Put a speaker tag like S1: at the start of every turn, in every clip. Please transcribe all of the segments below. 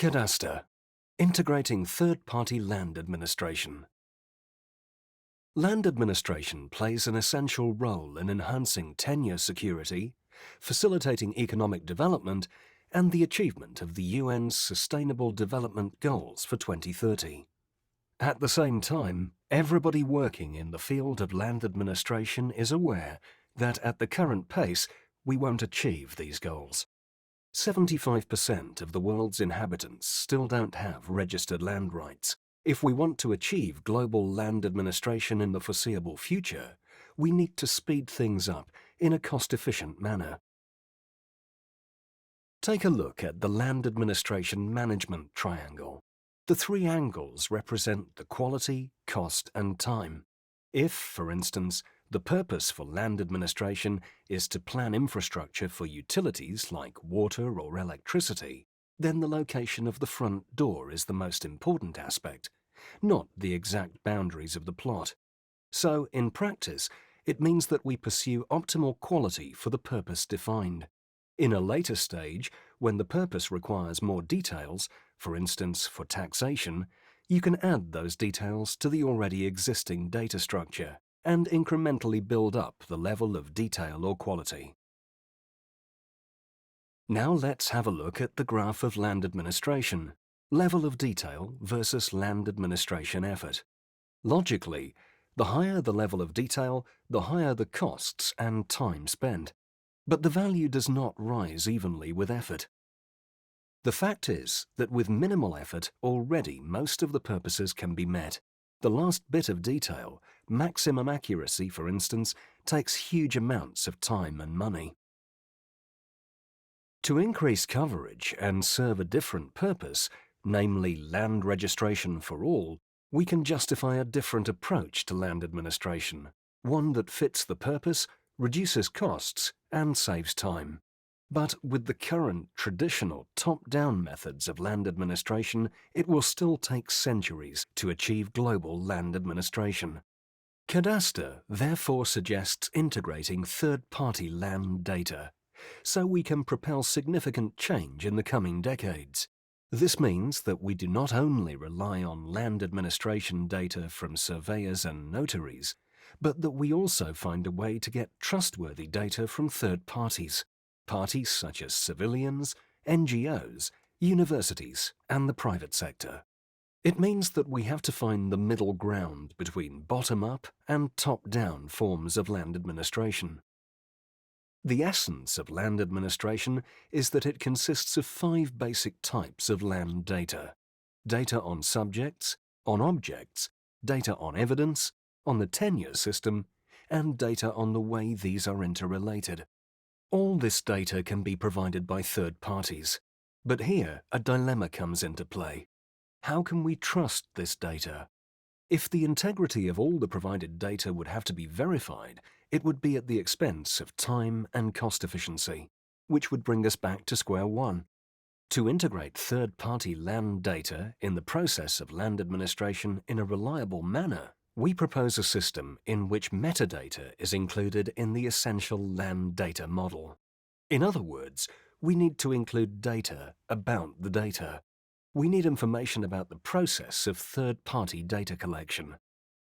S1: Cadastre, integrating third-party land administration. Land administration plays an essential role in enhancing tenure security, facilitating economic development, and the achievement of the UN's Sustainable Development Goals for 2030. At the same time, everybody working in the field of land administration is aware that at the current pace, we won't achieve these goals. 75% of the world's inhabitants still don't have registered land rights. If we want to achieve global land administration in the foreseeable future, we need to speed things up in a cost-efficient manner. Take a look at the land administration management triangle. The three angles represent the quality, cost, and time. If, for instance, the purpose for land administration is to plan infrastructure for utilities like water or electricity, then the location of the front door is the most important aspect, not the exact boundaries of the plot. So, in practice, it means that we pursue optimal quality for the purpose defined. In a later stage, when the purpose requires more details, for instance for taxation, you can add those details to the already existing data structure and incrementally build up the level of detail or quality. Now let's have a look at the graph of land administration, level of detail versus land administration effort. Logically, the higher the level of detail, the higher the costs and time spent. But the value does not rise evenly with effort. The fact is that with minimal effort, already most of the purposes can be met. The last bit of detail, maximum accuracy for instance, takes huge amounts of time and money. To increase coverage and serve a different purpose, namely land registration for all, we can justify a different approach to land administration, one that fits the purpose, reduces costs, and saves time. But with the current traditional top-down methods of land administration, it will still take centuries to achieve global land administration. Cadastre therefore suggests integrating third-party land data, so we can propel significant change in the coming decades. This means that we do not only rely on land administration data from surveyors and notaries, but that we also find a way to get trustworthy data from third parties such as civilians, NGOs, universities, and the private sector. It means that we have to find the middle ground between bottom-up and top-down forms of land administration. The essence of land administration is that it consists of 5 basic types of land data: data on subjects, on objects, data on evidence, on the tenure system, and data on the way these are interrelated. All this data can be provided by third parties, but here a dilemma comes into play. How can we trust this data? If the integrity of all the provided data would have to be verified, it would be at the expense of time and cost efficiency, which would bring us back to square one. To integrate third-party land data in the process of land administration in a reliable manner, we propose a system in which metadata is included in the essential land data model. In other words, we need to include data about the data. We need information about the process of third-party data collection.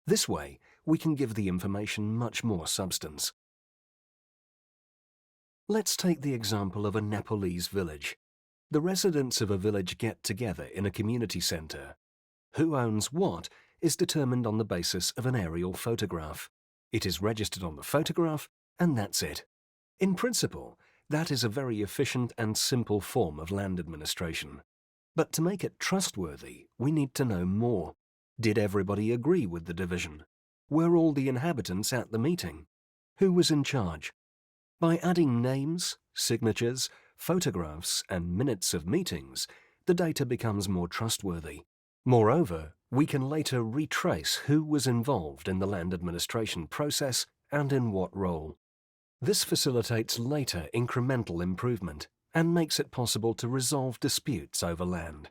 S1: This way, we can give the information much more substance. Let's take the example of a Nepalese village. The residents of a village get together in a community center. Who owns what is determined on the basis of an aerial photograph. It is registered on the photograph, and that's it. In principle, that is a very efficient and simple form of land administration. But to make it trustworthy, we need to know more. Did everybody agree with the division? Were all the inhabitants at the meeting? Who was in charge? By adding names, signatures, photographs, and minutes of meetings, the data becomes more trustworthy. Moreover, we can later retrace who was involved in the land administration process and in what role. This facilitates later incremental improvement and makes it possible to resolve disputes over land.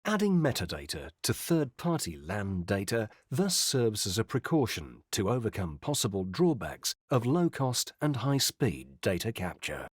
S1: Adding metadata to third-party land data thus serves as a precaution to overcome possible drawbacks of low-cost and high-speed data capture.